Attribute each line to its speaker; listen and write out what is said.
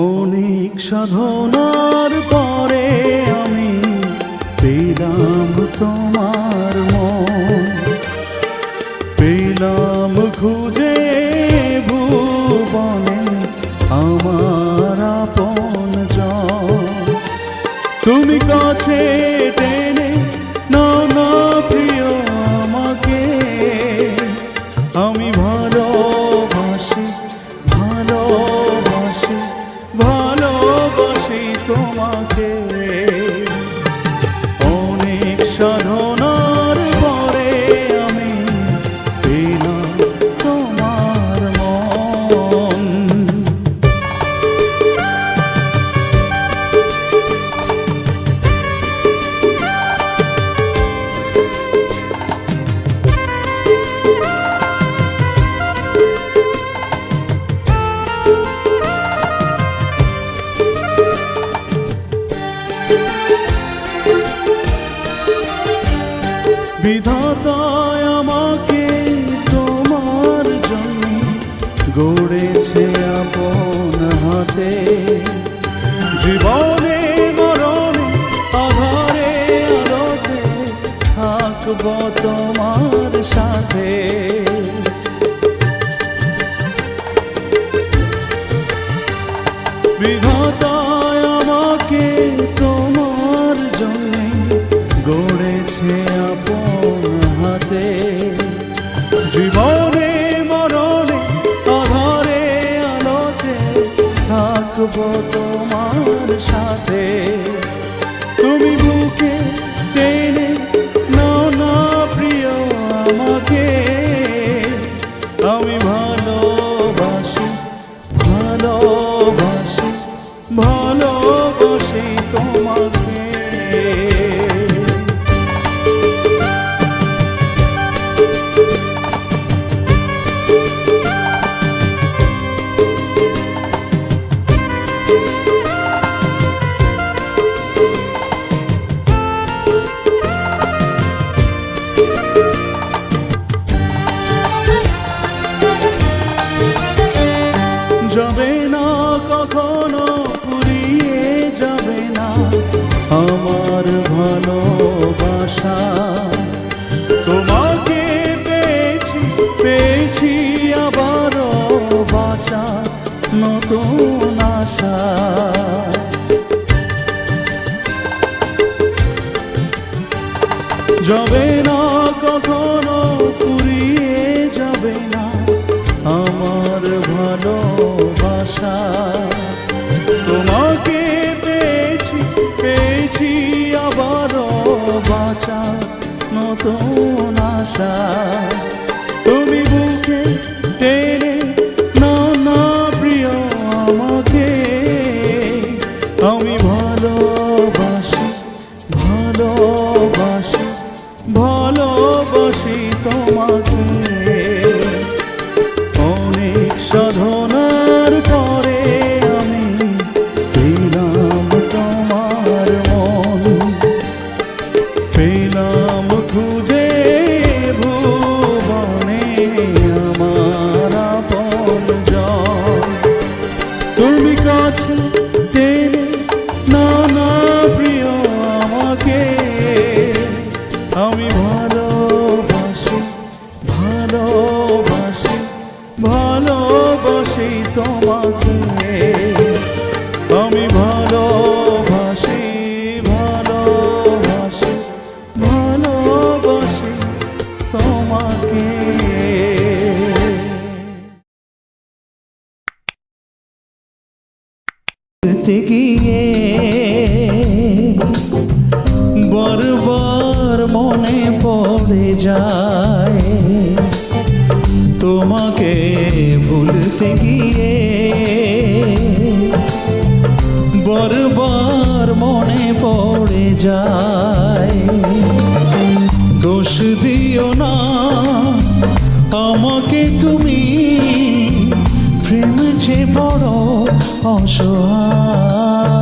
Speaker 1: অনেক সাধনার পরে আমি পেলাম তোমার মন, পেলাম খুঁজে ভুবনে আমার আপনজন। তুমি কাছে টেনে নাও না প্রিয় আমাকে, আমি ভালোবাসি ভালোবাসি ভালোবাসি তোমাকে। অনেক সাধনার পরে আমি পেলাম তোমার মন। বিধাতায় আমাকে তোমার জন্য গড়েছে আপন হাতে, জীবনে মরণে আধারে আলোতে থাকব তোমার সাথে। বিধাতায় আমাকে তোমার জন্য গড়েছে আপন হাতে, জীবনে মরণে আধারে আলোতে থাকব তোমার সাথে। তুমি বুকে টেনে নাও না প্রিয় আমাকে, আমি ভালোবাসি ভালোবাসি ভালোবাসি তোমাকে। যাবে না কখনো ফুরিয়ে যাবে না আমার ভালোবাসা, তোমাকে পেয়েছি পেয়েছি আবারও বাঁচার নতুন আশা। যাবে না কখনো ফুরিয়ে যাবে না আমার ভালোবাসা, তোমাকে পেয়েছি পেয়েছি আবারও বাঁচার নতুন আশা। তুমি বুকে টেনে নাও না প্রিয় আমাকে, আমি ভালোবাসি ভালোবাসি ভালোবাসি তোমাকে। অনেক সাধনার পরে আমি পেলাম তোমার মন, পেলাম খুঁজে ভুবনে আমার আপনজন। তুমি কাছে টেনে নাও না প্রিয় আমাকে, আমি ভালোবাসি ভালোবাসি ভালোবাসি তোমাকে। আমি ভালোবাসি ভালোবাসি ভালোবাসি তোমাকে। গিয়ে বারবার মনে পড়ে যায়, তোমাকে ভুলতে গিয়ে বারবার মনে পড়ে যায়। দোষ দিও না আমাকে তুমি, প্রেম যে বড় অসহায়।